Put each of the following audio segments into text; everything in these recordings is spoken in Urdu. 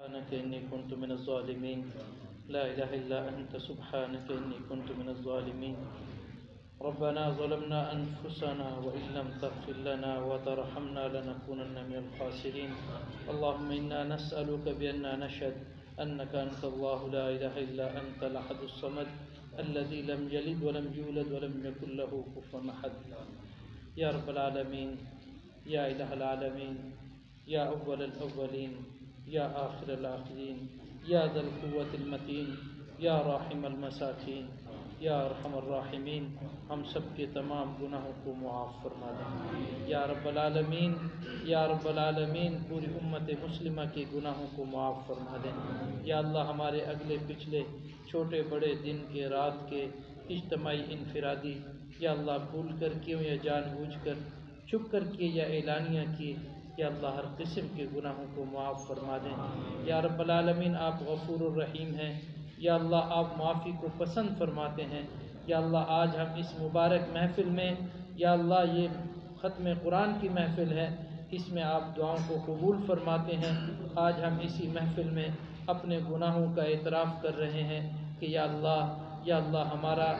سبحانك إني كنت من الظالمين لا إله إلا أنت سبحانك إني كنت من الظالمين ربنا ظلمنا أنفسنا وإن لم تغفر لنا وترحمنا لنكونن من الخاسرين اللهم إنا نسألك بأننا نشهد أنك أنت الله لا إله إلا أنت الأحد الصمد الذي لم يلد ولم يولد ولم يكن له كفوا أحد يا رب العالمين يا إله العالمين يا أول الأولين يا آخر الآخرين يا ذا القوة المتين يا راحم المساکین یا ارحم الراحمین ہم سب کے تمام گناہوں کو معاف فرما دیں یا رب العالمین یا رب العالمین پوری امت مسلمہ کے گناہوں کو معاف فرما دیں یا اللہ ہمارے اگلے پچھلے چھوٹے بڑے دن کے رات کے اجتماعی انفرادی یا اللہ بھول کر کیوں یا جان بوجھ کر چھپ کر کے یا اعلانیہ کیے یا اللہ ہر قسم کے گناہوں کو معاف فرما دیں یا رب العالمین آپ غفور الرحیم ہیں یا اللہ آپ معافی کو پسند فرماتے ہیں یا اللہ آج ہم اس مبارک محفل میں یا اللہ یہ ختم قرآن کی محفل ہے اس میں آپ دعاؤں کو قبول فرماتے ہیں آج ہم اسی محفل میں اپنے گناہوں کا اعتراف کر رہے ہیں کہ یا اللہ ہمارا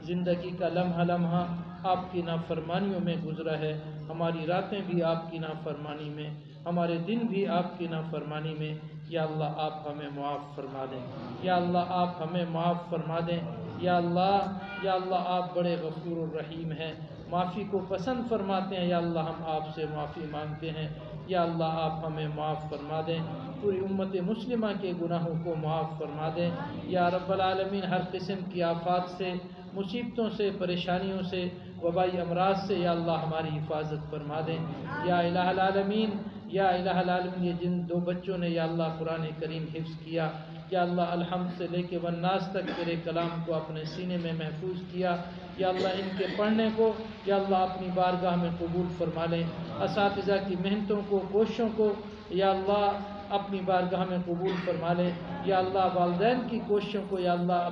زندگی کا لمحہ لمحہ آپ کی نافرمانیوں میں گزرا ہے ہماری راتیں بھی آپ کی نافرمانی میں ہمارے دن بھی آپ کی نافرمانی میں یا اللہ آپ ہمیں معاف فرما دیں یا اللہ آپ ہمیں معاف فرما دیں یا اللہ آپ بڑے غفور الرحیم ہیں معافی کو پسند فرماتے ہیں یا اللہ ہم آپ سے معافی مانگتے ہیں یا اللہ آپ ہمیں معاف فرما دیں پوری امت مسلمہ کے گناہوں کو معاف فرما دیں یا رب العالمین ہر قسم کی آفات سے مصیبتوں سے پریشانیوں سے وبائی امراض سے یا اللہ ہماری حفاظت فرما دیں یا الہ العالمین یہ جن دو بچوں نے یا اللہ قرآن کریم حفظ کیا یا اللہ الحمد سے لے کے والناس تک تیرے کلام کو اپنے سینے میں محفوظ کیا یا اللہ ان کے پڑھنے کو یا اللہ اپنی بارگاہ میں قبول فرما لیں اساتذہ کی محنتوں کو کوششوں کو یا اللہ اپنی بارگاہ میں قبول فرما لیں یا اللہ والدین کی کوششوں کو یا اللہ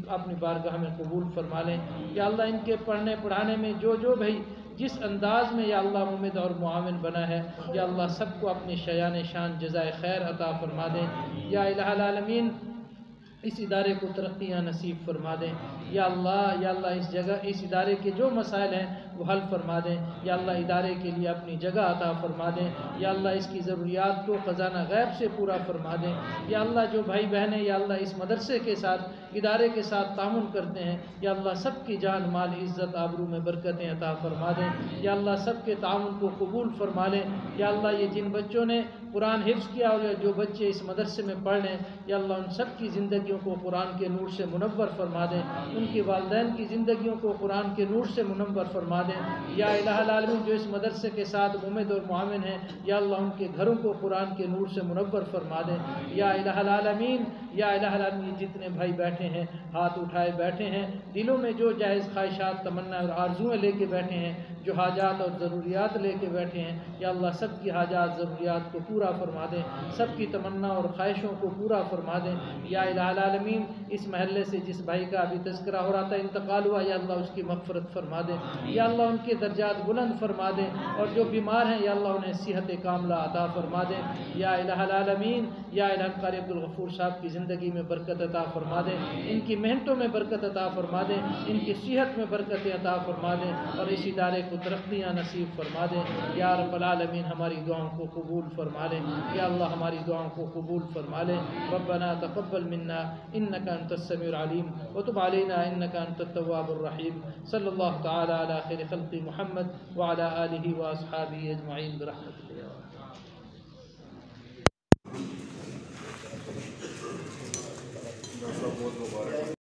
اپنی بارگاہ میں قبول فرما لیں یا اللہ ان کے پڑھنے پڑھانے میں جو بھائی جس انداز میں یا اللہ ممد اور معاون بنا ہے یا اللہ سب کو اپنی شایان شان جزائے خیر عطا فرما دیں یا الہ العالمین اس ادارے کو ترقیاں نصیب فرما دیں یا اللہ اس ادارے کے جو مسائل ہیں وہ حل فرما دیں یا اللہ ادارے کے لیے اپنی جگہ عطا فرما دیں یا اللہ اس کی ضروریات کو خزانہ غیب سے پورا فرما دیں یا اللہ جو بھائی بہنیں یا اللہ اس مدرسے کے ساتھ ادارے کے ساتھ تعاون کرتے ہیں یا اللہ سب کی جان مال عزت آبرو میں برکتیں عطا فرما دیں یا اللہ سب کے تعاون کو قبول فرما لیں یا اللہ یہ جن بچوں نے قرآن حفظ کیا اور جو بچے اس مدرسے میں پڑھ لیں یا اللہ ان سب کی زندگیوں کو قرآن کے نور سے منور فرما دیں ان کے والدین کی زندگیوں کو قرآن کے نور سے منور فرما دیں یا الہ العالمین جو اس مدرسے کے ساتھ ممد اور معاون ہیں یا اللہ ان کے گھروں کو قرآن کے نور سے منور فرما دیں یا الہ العالمین جتنے بھائی بیٹھے ہیں ہاتھ اٹھائے بیٹھے ہیں دلوں میں جو جائز خواہشات تمنا اور آرزویں لے کے بیٹھے ہیں جو حاجات اور ضروریات لے کے بیٹھے ہیں یا اللہ سب کی حاجات ضروریات کو پورا فرما دیں سب کی تمنا اور خواہشوں کو پورا فرما دیں یا الہ العالمین اس محلے سے جس بھائی کا ابھی تذکرہ ہو رہا تھا انتقال ہوا یا اللہ اس کی مغفرت فرما دیں یا اللہ ان کے درجات بلند فرما دیں اور جو بیمار ہیں یا اللہ انہیں صحت کاملہ عطا فرما دیں یا الہ العالمین یا الہ قاری عبدالغفور صاحب کی زندگی میں برکت عطا فرما دیں ان کی محنتوں میں برکت عطا فرما دیں ان کی صحت میں برکت عطا فرما دیں اور اس ادارے کو ترقیاں نصیب فرما دیں یا رب العالمین ہماری دعاؤں کو قبول فرما لیں یا اللہ ہماری دعاؤں کو قبول فرما لیں ربنا تقبل منا انك انت السميع العليم وتب علينا انك انت التواب الرحيم صلى الله تعالى على خير خلق محمد وعلى آله واصحابه اجمعين برحمتك يا رب